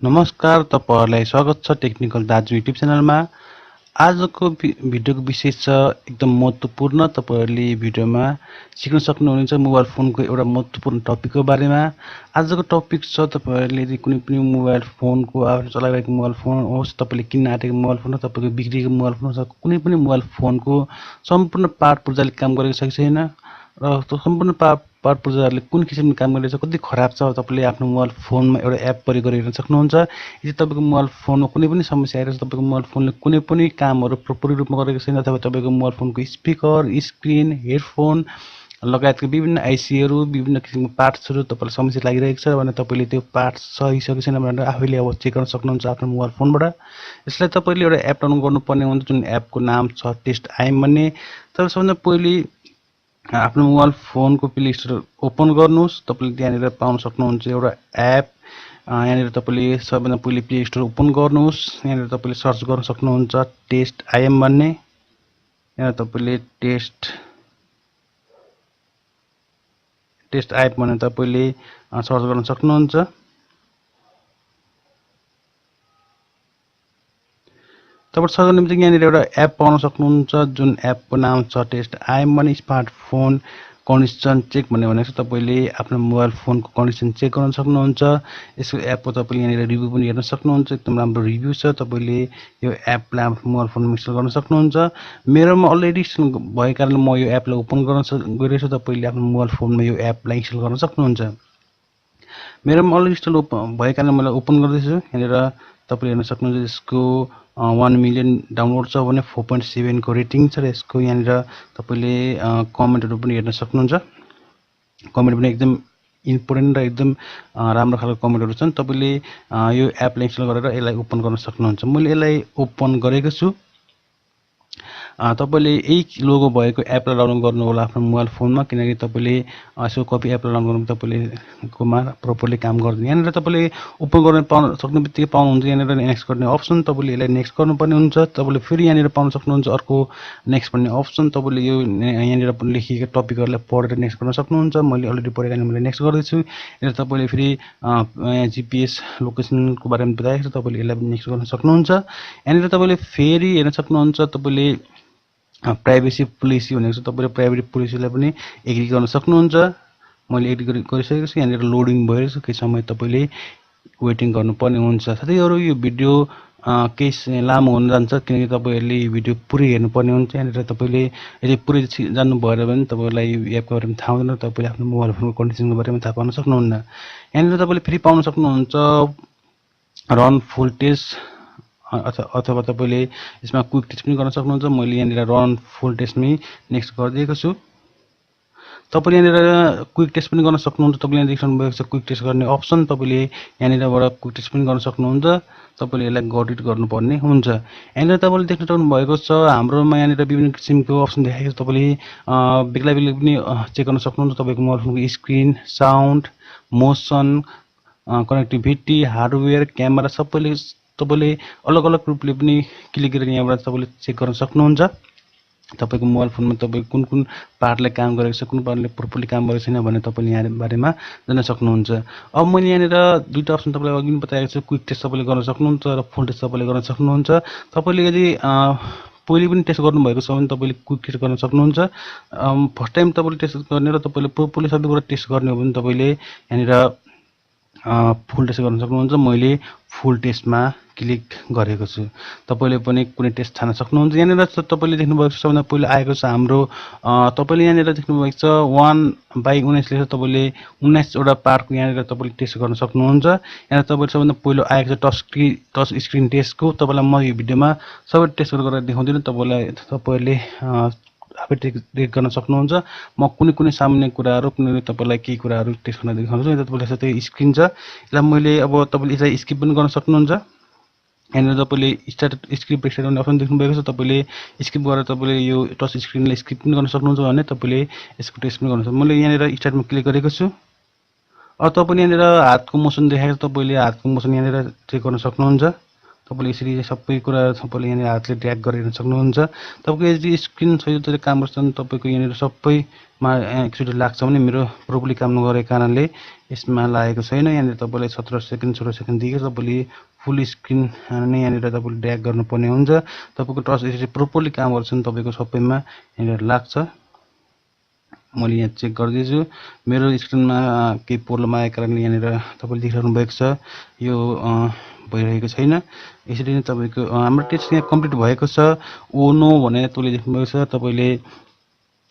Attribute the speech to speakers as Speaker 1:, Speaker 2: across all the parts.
Speaker 1: नमस्कार, तपाईहरुलाई स्वागत छ टेक्निकल दाजु युट्युब च्यानलमा। आजको भिडियोको विषय छ एकदम महत्त्वपूर्ण। तपाईहरुले भिडियोमा सिक्न सक्नुहुनेछ मोबाइल फोनको एउटा महत्त्वपूर्ण टपिकको बारेमा। आजको टपिक छ तपाईहरुले यदि कुनै पनि मोबाइल फोनको आफूले चलाइरहेको मोबाइल फोन होस्, तपाईले किन्न आँटेको मोबाइल फोन, तपाईको बिग्रेको मोबाइल फोन होस्, कुनै पनि मोबाइल फोनको सम्पूर्ण पार्ट पुर्जाले काम गरेको छ कि छैन र त्यो सम्पूर्ण पार्ट पुर्जाहरूले कुन किसिमले काम गरिरहेछ, कति खराब छ, तपाईले आफ्नो मोबाइल फोनमा एउटा एप प्रयोग गरेर हेर्न सक्नुहुन्छ। यदि तपाईको मोबाइल फोनमा कुनै पनि समस्या आइरहेछ, तपाईको मोबाइल फोनले कुनै पनि कामहरू प्रपर रूपमा गरेको छैन, अथवा तपाईको मोबाइल फोनको स्पिकर, स्क्रिन, हेडफोन लगायतका विभिन्न आइसीहरू, विभिन्न किसिमको पार्ट्सहरू तपाईलाई समस्या लागिरहेको छ भने तपाईले त्यो पार्ट्स सही छ कि छैन भनेर आफैले अब चेक गर्न सक्नुहुन्छ आफ्नो मोबाइल फोनबाट। यसलाई तपाईले एउटा एप डाउनलोड गर्नुपर्ने हुन्छ, जुन एपको नाम छ टेस्ट आइएम भन्ने। तपाईले सबभन्दा पहिले आफ्नो मोबाइल फोनको प्ले स्टोर ओपन गर्नुहोस्। तपाईले त्यहाँनिर पाउन सक्नुहुन्छ एउटा एप। यहाँनिर तपाईले सबभन्दा पहिले प्ले स्टोर ओपन गर्नुहोस्। यहाँनिर तपाईले सर्च गर्न सक्नुहुन्छ टेस्ट आइएम भन्ने। यहाँ तपाईले टेस्ट आइएम भन्ने तपाईले सर्च गर्न सक्नुहुन्छ। तपाईले सर्च गर्ने बित्तिकै यहाँनिर एउटा एप पाउन सक्नुहुन्छ, जुन एपको नाम छ टेस्ट आइएम भन्ने। स्मार्टफोन कन्डिसन चेक भन्ने भनेको छ, तपाईले आफ्नो मोबाइल फोनको कन्डिसन चेक गर्न सक्नुहुन्छ। यसको एपको तपाईले यहाँनिर रिभ्यू पनि हेर्न सक्नुहुन्छ, एकदम राम्रो रिभ्यू छ। तपाईले यो एपलाई आफ्नो मोबाइल फोनमा इन्स्टल गर्न सक्नुहुन्छ। मेरोमा अलरेडी इन्स्टल भएको कारणले म यो एपलाई ओपन गर्न गइरहेछु। तपाईले आफ्नो मोबाइल फोनमा यो एपलाई इन्स्टल गर्न सक्नुहुन्छ। मेरोमा अलरेडी इन्स्टल भएको कारणले मैले ओपन गर्दैछु। यहाँनिर तपाईले हेर्न सक्नुहुन्छ यसको 1 मिलियन डाउनलोड छ भने 4.7 को रेटिङ छ र यसको यहाँनिर तपाईले कमेन्टहरू पनि हेर्न सक्नुहुन्छ। कमेन्ट पनि एकदम इम्पोर्टेन्ट र एकदम राम्रो खालको कमेन्टहरू छन्। तपाईले यो एपलाई इन्स्टल गरेर यसलाई ओपन गर्न सक्नुहुन्छ। मैले यसलाई ओपन गरेको छु। तपाईले यही लोगो भएको एपलाई डाउनलोड गर्नु होला आफ्नो मोबाइल फोनमा, किनकि तपाईले यसको कपी एपलाई डाउनलोड गर्नु तपाईले कोमा प्रपरली काम गर्दैन। यहाँनिर तपाईले ओपन गर्न सक्ने बित्तिकै पाउनुहुन्छ यहाँनिर नेक्स्ट गर्ने अप्सन। तपाईले यसलाई नेक्स्ट गर्नुपर्ने हुन्छ। तपाईले फेरि यहाँनिर पाउन सक्नुहुन्छ अर्को नेक्स्ट भन्ने अप्सन। तपाईले यो यहाँनिर लेखिएको टपिकहरूलाई पढेर नेक्स्ट गर्न सक्नुहुन्छ। मैले अलरेडी पढेको कारणले मैले नेक्स्ट गर्दैछु। यहाँनिर तपाईले फेरि जीपीएस लोकेसनको बारेमा बताएको छ, तपाईले यसलाई पनि नेक्स्ट गर्न सक्नुहुन्छ। यहाँनिर तपाईले फेरि हेर्न सक्नुहुन्छ तपाईले प्राइभेसी पोलिसी भनेको छ, तपाईले प्राइभेसी पोलिसीलाई पनि एग्री गर्न सक्नुहुन्छ। मैले एग्री गरिसकेको छु। यहाँनिर लोडिङ भइरहेको छ, केही समय तपाईले वेटिङ गर्नुपर्ने हुन्छ। साथीहरु, यो भिडियो केही लामो हुन जान्छ, किनकि तपाईहरुले यो भिडियो पुरै हेर्नुपर्ने हुन्छ। यहाँनिर तपाईले यदि पुरै जान्नु भएन भने तपाईलाई यो एपको बारेमा थाहा हुँदैन, तपाईले आफ्नो मोबाइल फोनको कन्डिसनको बारेमा थाहा पाउन सक्नुहुन्न। यहाँनिर तपाईले फेरि पाउन सक्नुहुन्छ रन फुल टेस्ट, अथवा तपाईले यसमा क्विक टेस्ट पनि गर्न सक्नुहुन्छ। मैले यहाँनिर रन फुल टेस्टमै नेक्स्ट गरिदिएको छु। तपाईले यहाँनिर क्विक टेस्ट पनि गर्न सक्नुहुन्छ। तपाईले यहाँ देख्नु भएको छ क्विक टेस्ट गर्ने अप्सन। तपाईले यहाँनिरबाट क्विक टेस्ट पनि गर्न सक्नुहुन्छ। तपाईले यसलाई गडिट गर्नुपर्ने हुन्छ। यहाँनिर तपाईले देख्न सक्नु भएको छ हाम्रोमा यहाँनिर विभिन्न किसिमको अप्सन देखाएको छ। तपाईले बेग्ला बेग्लै पनि चेक गर्न सक्नुहुन्छ। तपाईको मोबाइल फोनको screen, sound, motion, connectivity, hardware, camera सबैले तपाईले अलग अलग रूपले पनि क्लिक गरेर यहाँबाट तपाईले चेक गर्न सक्नुहुन्छ। तपाईको मोबाइल फोनमा तपाई कुन कुन पार्टले काम गरेको छ, कुन पार्टले प्रपरली काम गरेको छैन भने तपाईले यहाँ बारेमा जान्न सक्नुहुन्छ। अब मैले यहाँनिर दुईटा अप्सन तपाईलाई अघि पनि बताएको छु। क्विक टेस्ट तपाईले गर्न सक्नुहुन्छ र फुल टेस्ट तपाईले गर्न सक्नुहुन्छ। तपाईले यदि पहिले पनि टेस्ट गर्नुभएको छ भने तपाईले क्विक टेस्ट गर्न सक्नुहुन्छ। फर्स्ट टाइम तपाईले टेस्ट गर्ने र तपाईले प्रपरली सबै कुरा टेस्ट गर्ने हो भने तपाईले यहाँनिर फुल टेस्ट गर्न सक्नुहुन्छ। मैले फुल टेस्टमा क्लिक गरेको छु। तपाईले पनि कुनै टेस्ट छान्न सक्नुहुन्छ। यहाँनिर तपाईले देख्नुभएको छ सबभन्दा पहिले आएको छ हाम्रो तपाईले यहाँनिर देख्नुभएको छ 1/19 लेख्छ। तपाईले 19 वटा पार्टको यहाँनिर तपाईले टेस्ट गर्न सक्नुहुन्छ। यहाँ तपाईले सबभन्दा पहिलो आएको छ टच स्क्रिन टेस्टको। तपाईलाई म यो भिडियोमा सबै टेस्ट गरेर देखाउँदिन, तपाईले आफै टेस्ट गर्न सक्नुहुन्छ। म कुनै कुनै सामान्य कुराहरू, कुनै तपाईलाई केही कुराहरू टेस्ट गर्न देखाउँछु। यहाँ तपाईले साथै स्क्रिन छ, यसलाई मैले अब तपाईले यसलाई स्किप पनि गर्न सक्नुहुन्छ। यहाँनिर तपाईले स्टार्ट स्क्रिप स्टार्ट गर्ने अप्सन देख्नु भएको छ। तपाईले स्किप गरेर तपाईले यो टच स्क्रिनलाई स्किप पनि गर्न सक्नुहुन्छ भने तपाईले यसको टेस्ट पनि गर्न सक्नुहुन्छ। मैले यहाँनिर स्टार्टमा क्लिक गरेको छु। अब तपाईले यहाँनिर हातको मोसन देखाएको छ, तपाईले हातको मोसन यहाँनिर चेक गर्न सक्नुहुन्छ। तपाईँले यसरी सबै कुरा तपाईँले यहाँनिर हातले ड्र्याग गरेर सक्नुहुन्छ। तपाईँको यदि स्क्रिन सही तरिकाले काम गर्छ भने तपाईँको यहाँनिर सबैमा एकचोटि लाग्छ भने मेरो प्रोपरली काम नगरेको कारणले यसमा लागेको छैन। यहाँनिर तपाईँले 17 सेकेन्ड 16 सेकेन्ड दिएको तपाईँले फुल स्क्रिन नै यहाँनिर तपाईँले ड्र्याग गर्नुपर्ने हुन्छ। तपाईँको टच यसरी प्रोपरली काम गर्छ भने तपाईँको सबैमा यहाँनिर लाग्छ। मैले यहाँ चेक गर्दैछु मेरो स्क्रिनमा केही प्रब्लम आएको कारणले यहाँनिर तपाईँले देखिरहनु भएको छ यो भइरहेको छैन। यसरी नै तपाईँको हाम्रो टेस्ट यहाँ कम्प्लिट भएको छ। ओ नो भनेर तपाईँले देख्नुभएको छ। तपाईँले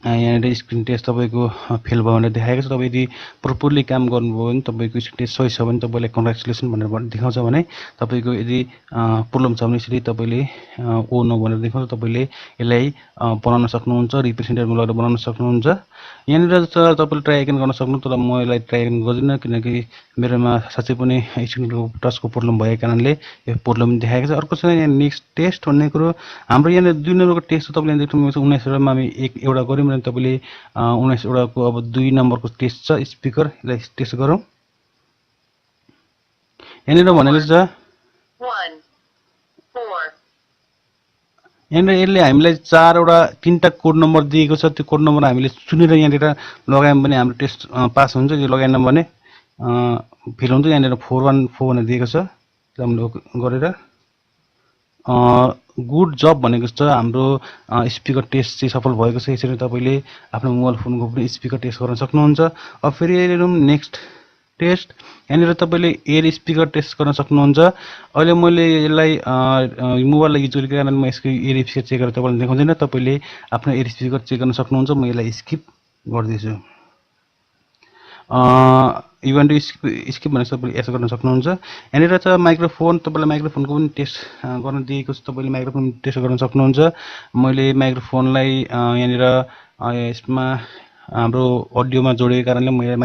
Speaker 1: यहाँनिर स्क्रिन टेस्ट तपाईँको फेल भयो भनेर देखाएको छ। तपाईँ यदि प्रोपरली काम गर्नुभयो भने तपाईँको स्क्रिन टेस्ट सही छ भने तपाईँलाई कङ्ग्रेचुलेसन भनेर देखाउँछ भने तपाईँको यदि प्रब्लम छ भने यसरी तपाईँले ओ नो भनेर देखाउँछ। तपाईँले यसलाई बनाउन सक्नुहुन्छ, रिप्रेजेन्टेटिभमा लगेर बनाउन सक्नुहुन्छ। यहाँनिर तपाईँले ट्राई एगेन गर्न सक्नु, तर म यसलाई ट्राई एगेन गर्दिनँ किनकि मेरोमा साँच्चै पनि स्क्रिनको टचको प्रब्लम भएको कारणले यो प्रब्लम देखाएको छ। अर्को छ यहाँ नेक्स्ट टेस्ट भन्ने कुरो हाम्रो यहाँनिर 2 नम्बरको टेस्ट तपाईँले देख्नुभएको छ। 19 वटामा हामी एउटा गऱ्यौँ भने तपाईँले 19 वटाको अब 2 नम्बरको टेस्ट छ स्पिकर, यसलाई टेस्ट गरौँ। यहाँनिर भनेको छ यहाँनिर यसले हामीलाई 3टा कोड नम्बर दिएको छ। त्यो कोड नम्बर हामीले चुनेर यहाँनिर लगायौँ भने हाम्रो टेस्ट पास हुन्छ। यो लगाएन भने फेल हुन्छ। यहाँनिर 414 भनेर दिएको छ। हामीले गरेर गुड जब भनेको छ। हाम्रो स्पिकर टेस्ट चाहिँ सफल भएको छ। यसरी तपाईँले आफ्नो मोबाइल फोनको पनि स्पिकर टेस्ट गर्न सक्नुहुन्छ। अब फेरि हेरौँ नेक्स्ट टेस्ट। यहाँनिर तपाईँले एयर स्पिकर टेस्ट गर्न सक्नुहुन्छ। अहिले मैले यसलाई मोबाइललाई युज गरेको कारणले म यसको एयर स्पिकर चेक गरेर तपाईँलाई देखाउँदैन। तपाईँले आफ्नो एयर स्पिकर चेक गर्न सक्नुहुन्छ। म यसलाई स्किप गर्दैछु। इभन स्किप भनेर तपाईँले यस गर्न सक्नुहुन्छ। यहाँनिर छ माइक्रोफोन। तपाईँलाई माइक्रोफोनको पनि टेस्ट गर्न दिएको छ। तपाईँले माइक्रोफोन टेस्ट गर्न सक्नुहुन्छ। मैले माइक्रोफोनलाई यहाँनिर यसमा हाम्रो अडियोमा जोडेको कारणले म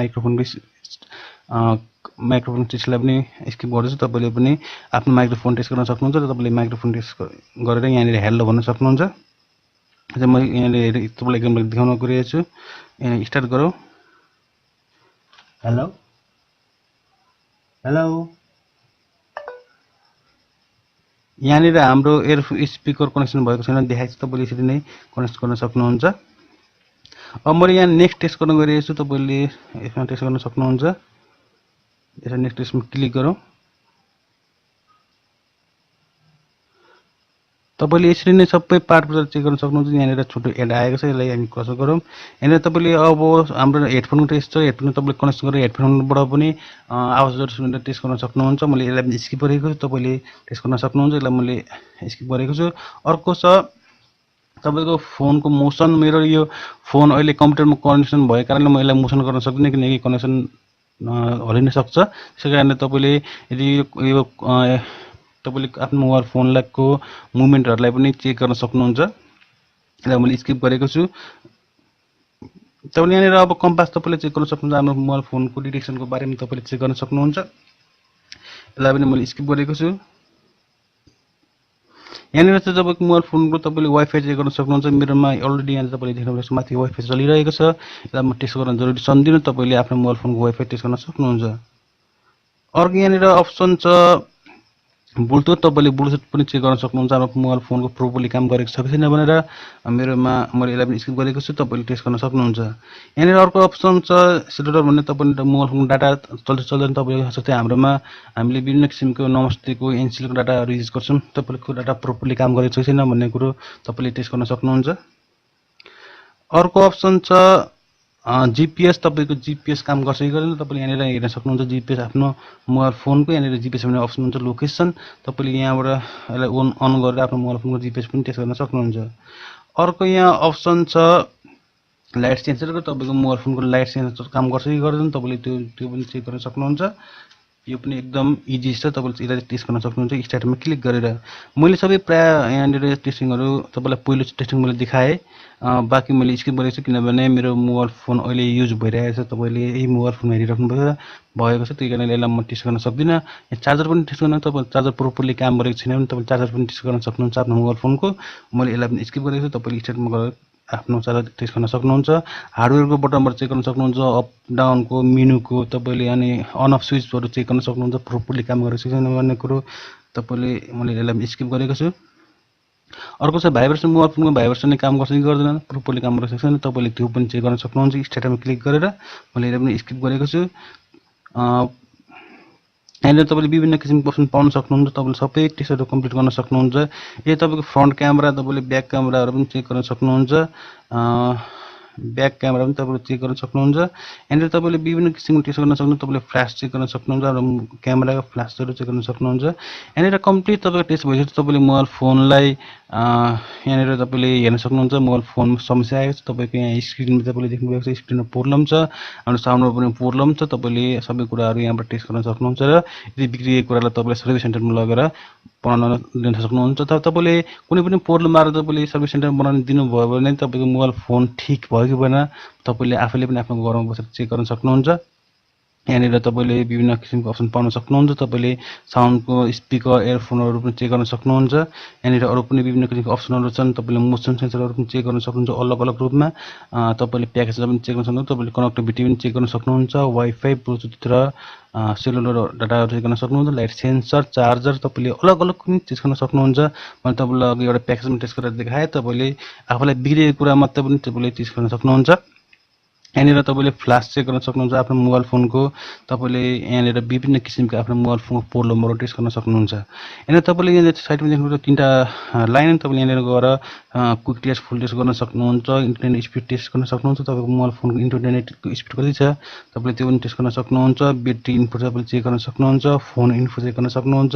Speaker 1: माइक्रोफोन टेस्टलाई पनि स्किप गर्दैछु। तपाईँले पनि आफ्नो माइक्रोफोन टेस्ट गर्न सक्नुहुन्छ र तपाईँले माइक्रोफोन टेस्ट गरेर यहाँनिर हेलो भन्न सक्नुहुन्छ। म यहाँनिर तपाईँलाई एकदम देखाउन गइरहेको छु। यहाँ स्टार्ट गरौँ। Hello hello. यहाँनिर हाम्रो एयर स्पिकर कनेक्सन भएको छैन देखाएको छ। तपाईँले यसरी नै कनेक्ट गर्न सक्नुहुन्छ। अब मैले यहाँ नेक्स्ट टेस्ट गर्न गइरहेको छु। तपाईँले यसमा टेस्ट गर्न सक्नुहुन्छ। यसमा नेक्स्ट टेस्टमा क्लिक गरौँ। तपाईँले यसरी नै सबै पार्टबाट चेक गर्न सक्नुहुन्छ। यहाँनिर छोटो एड आएको छ। यसलाई हामी क्रस गरौँ। यहाँनिर तपाईँले अब हाम्रो हेडफोनको टेस्ट छ। हेडफोन तपाईँले कनेक्ट गरेर हेडफोनबाट पनि आवाजहरू सुनेर टेस्ट गर्न सक्नुहुन्छ। मैले यसलाई पनि स्किप गरेको छु। तपाईँले टेस्ट गर्न सक्नुहुन्छ। यसलाई मैले स्किप गरेको छु। अर्को छ तपाईँको फोनको मोसन। मेरो यो फोन अहिले कम्प्युटरमा कनेक्सन भएको कारणले म यसलाई मोसन गर्न सक्दिनँ किनकि कनेक्सन हलिन सक्छ। त्यसै कारणले तपाईँले यदि यो तपाईँले आफ्नो मोबाइल फोनको मुभमेन्टहरूलाई पनि चेक गर्न सक्नुहुन्छ। यसलाई मैले स्किप गरेको छु। तपाईँले यहाँनिर अब कम्पास तपाईँले चेक गर्न सक्नुहुन्छ। आफ्नो मोबाइल फोनको डिरेक्सनको बारेमा तपाईँले चेक गर्न सक्नुहुन्छ। यसलाई पनि मैले स्किप गरेको छु। यहाँनिर चाहिँ तपाईँको मोबाइल फोनको तपाईँले वाइफाई चेक गर्न सक्नुहुन्छ। मेरोमा अलरेडी यहाँ तपाईँले देख्नुहुन्छ माथि वाइफाई चलिरहेको छ। यसलाई म टेस्ट गर्न जरुरी सम्झिदिनँ। तपाईँले आफ्नो मोबाइल फोनको वाइफाई टेस्ट गर्न सक्नुहुन्छ। अर्को यहाँनिर अप्सन छ ब्लुटुथ। तपाईँले ब्लुटुथ पनि चेक गर्न सक्नुहुन्छ। आफ्नो मोबाइल फोनको प्रोपरली काम गरेको छ कि छैन भनेर। मेरोमा मैले यसलाई पनि स्किप गरेको छु। तपाईँले टेस्ट गर्न सक्नुहुन्छ। यहाँनिर अर्को अप्सन छ सेलुलर भन्ने। तपाईँले मोबाइल फोनको डाटा चल्दैन। तपाईँको जस्तै हाम्रोमा हामीले विभिन्न किसिमको नमस्तेको एनसिलको डाटाहरू युज गर्छौँ। तपाईँको डाटा प्रोपरली काम गरेको छ कि छैन भन्ने कुरो तपाईँले टेस्ट गर्न सक्नुहुन्छ। अर्को अप्सन छ जिपिएस। तपाईँको जिपिएस काम गर्छ कि गर्दैन तपाईँले यहाँनिर हेर्न सक्नुहुन्छ। जिपिएस आफ्नो मोबाइल फोनको यहाँनिर जिपिएस भन्ने अप्सन हुन्छ लोकेसन। तपाईँले यहाँबाट यसलाई अन गरेर आफ्नो मोबाइल फोनको जिपिएस पनि टेस्ट गर्न सक्नुहुन्छ। अर्को यहाँ अप्सन छ लाइट सेन्सरको। तपाईँको मोबाइल फोनको लाइट सेन्सर काम गर्छ कि गर्दैन तपाईँले त्यो पनि चेक गर्न सक्नुहुन्छ। यो पनि एकदम इजी छ। तपाईँले यसलाई टेस्ट गर्न सक्नुहुन्छ स्टार्टमा क्लिक गरेर। मैले सबै प्रायः यहाँनिर टेस्टिङहरू तपाईँलाई पहिलो टेस्टिङ मैले देखाएँ। बाँकी मैले स्किप गरेको छु किनभने मेरो मोबाइल फोन अहिले युज भइरहेको छ। तपाईँले यही मोबाइल फोन हेरिराख्नु भएको छ। त्यही कारणले यसलाई म टेस्ट गर्न सक्दिनँ। चार्जर पनि टेस्ट गर्न तपाईँ चार्जर प्रोपरली काम गरेको छैन भने तपाईँले चार्जर पनि टेस्ट गर्न सक्नुहुन्छ आफ्नो मोबाइल फोनको। मैले यसलाई पनि स्किप गरेको छु। तपाईँले स्टार्टमा गएर आफ्नो अनुसार टेस्ट गर्न सक्नुहुन्छ। हार्डवेयरको बटनबाट चेक गर्न सक्नुहुन्छ, अप डाउनको मेनुको तपाईले अनि अन अफ स्विचहरु चेक गर्न सक्नुहुन्छ, प्रोपरली काम गरिरहेको छ छैन भन्ने कुरो तपाईले मैले यसलाई स्किप गरेको छु। अर्को छ भाइब्रेसन, मोबाइल फोनको भाइब्रेसनले काम गर्छ कि गर्दैन, प्रोपरली काम गरिरहेको छ छैन तपाईले त्यो पनि चेक गर्न सक्नुहुन्छ स्ट्याटसमा क्लिक गरेर। मैले यसलाई पनि स्किप गरेको छु। यहाँनिर तपाईले विभिन्न किसिमको अप्सन पाउन सक्नुहुन्छ, तपाईले सबै टेस्टहरु कम्प्लिट गर्न सक्नुहुन्छ। यो तपाईको फ्रन्ट क्यामेरा, तपाईले ब्याक क्यामेराहरु पनि चेक गर्न सक्नुहुन्छ। ब्याक क्यामेरा पनि तपाईले चेक गर्न सक्नुहुन्छ। यहाँनिर तपाईले विभिन्न किसिमको टेस्ट गर्न सक्नुहुन्छ, तपाईले फ्ल्यास चेक गर्न सक्नुहुन्छ र क्यामेराको फ्ल्यासहरु चेक गर्न सक्नुहुन्छ। यहाँनिर कम्प्लिट तपाईको टेस्ट भइसकेपछि तपाईले मोबाइल फोनलाई यहाँनिर तपाईले हेर्न सक्नुहुन्छ मोबाइल फोनमा समस्या आएको छ। तपाईको यहाँ स्क्रिनमा तपाईले देख्नु भएको छ स्क्रिनमा प्रब्लम छ, अनि साउन्डमा पनि प्रब्लम छ। तपाईले सबै कुराहरु यहाँबाट टेस्ट गर्न सक्नुहुन्छ र यदि बिग्रिएको कुरालाई तपाईले सर्भिस सेन्टरमा लगेर बनाउन दिन सक्नुहुन्छ। तर तपाईले कुनै पनि प्रब्लम आएर तपाईले सर्भिस सेन्टरमा बनाउन दिनुभयो भने तपाईको मोबाइल फोन ठीक भयो कि भएन तपाईले आफैले पनि आफ्नो घरमा बसेर चेक गर्न सक्नुहुन्छ। यहाँनिर तपाईले विभिन्न किसिमको अप्सन पाउन सक्नुहुन्छ, तपाईले साउन्डको स्पिकर एयरफोनहरु पनि चेक गर्न सक्नुहुन्छ। यहाँनिर अरु पनि विभिन्न किसिमको अप्सनहरु छन्, तपाईले मोसन सेन्सरहरु पनि चेक गर्न सक्नुहुन्छ अलग अलग रूपमा। तपाईले प्याकेजलाई पनि चेक गर्न सक्नुहुन्छ, तपाईले कनेक्टिभिटी पनि चेक गर्न सक्नुहुन्छ, वाइफाई ब्लुटुथ र सेलुलर डाटाहरु चेक गर्न सक्नुहुन्छ, लाइट सेन्सर चार्जर तपाईले अलग अलग पनि टेस्ट गर्न सक्नुहुन्छ। मैले तपाईलाई अघि एउटा प्याकेजमा टेस्ट गरेर देखाए, तपाईले आफुलाई बिग्रेको कुरा मात्र पनि तपाईले टेस्ट गर्न सक्नुहुन्छ। यहाँनिर तपाईले फ्ल्यास चेक गर्न सक्नुहुन्छ आफ्नो मोबाइल फोनको, तपाईले यहाँनिर विभिन्न किसिमका आफ्नो मोबाइल फोनको प्रब्लमहरु टेस्ट गर्न सक्नुहुन्छ। यहाँनिर तपाईले यहाँ साइडमा देख्नुहुन्छ तीनटा लाइन, तपाईले यहाँनिर गएर क्विक टेस्ट फुल टेस्ट गर्न सक्नुहुन्छ, इन्टरनेट स्पिड टेस्ट गर्न सक्नुहुन्छ, तपाईको मोबाइल फोनको इन्टरनेटको स्पिड कति छ तपाईले त्यो पनि टेस्ट गर्न सक्नुहुन्छ, ब्याट्री इन्फो तपाईले चेक गर्न सक्नुहुन्छ, फोन इन्फो चेक गर्न सक्नुहुन्छ।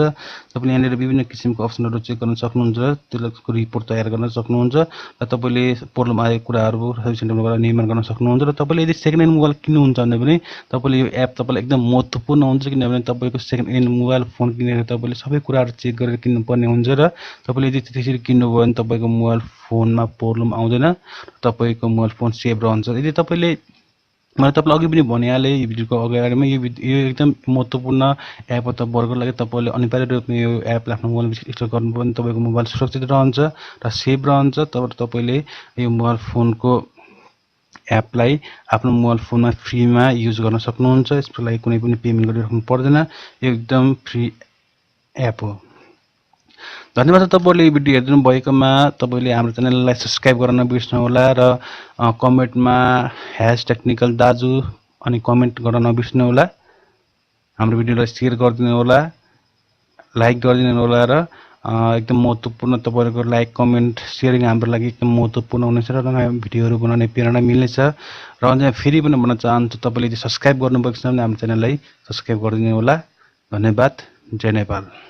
Speaker 1: तपाईले यहाँनिर विभिन्न किसिमको अप्सनहरु चेक गर्न सक्नुहुन्छ र त्यसको रिपोर्ट तयार गर्न सक्नुहुन्छ र तपाईले प्रब्लम आएको कुराहरु सर्भिस सेन्टरमा गएर निर्माण गर्न सक्नुहुन्छ। र तपाईले यदि सेकेन्ड ह्यान्ड मोबाइल किन्नुहुन्छ भने पनि तपाईले यो एप तपाईलाई एकदम महत्त्वपूर्ण हुन्छ, किनभने तपाईको सेकेन्ड ह्यान्ड मोबाइल फोन किनेर तपाईले सबै कुराहरु चेक गरेर किन्नुपर्ने हुन्छ र तपाईले यदि त्यसरी किन्नुभयो भने तपाईको मोबाइल फोनमा प्रब्लम आउँदैन, तपाईको मोबाइल फोन सेभ रहन्छ। यदि तपाईले मैले तपाईलाई अघि पनि भनिहाले यो भिडियोको अगाडिमा यो एकदम महत्त्वपूर्ण एप हो वर्गको लागि। तपाईले अनिवार्य रूपमा यो एपलाई आफ्नो मोबाइलमा इन्स्टल गर्नुभयो भने तपाईको मोबाइल सुरक्षित रहन्छ र सेभ रहन्छ। तब तपाईले यो मोबाइल फोनको एपलाई आफ्नो मोबाइल फोनमा फ्रीमा युज गर्न सक्नुहुन्छ, यसको लागि कुनै पनि पेमेन्ट गरिराख्नु पर्दैन, यो एकदम फ्री एप हो। धन्यवाद तपाईले यो भिडियो हेर्दिनु भएकोमा। तपाईले हाम्रो च्यानललाई सब्स्क्राइब गर्न नबिर्सनु होला र कमेन्टमा #टेक्निकल दाजु अनि कमेन्ट गर्न नबिर्सनु होला। हाम्रो भिडियोलाई शेयर गरिदिनु होला, लाइक गरिदिनु होला र एकदम महत्त्वपूर्ण तपाईहरुको लाइक कमेन्ट शेयरिङ हाम्रो लागि एकदम महत्त्वपूर्ण हुनेछ र नयाँ भिडियोहरु बनाउने प्रेरणा मिल्नेछ। र अझै फेरि पनि भन्न चाहन्छु तपाईले यदि सब्स्क्राइब गर्नुभएको छ भने हाम्रो च्यानललाई सब्स्क्राइब गरिदिनु होला। धन्यवाद। जय नेपाल।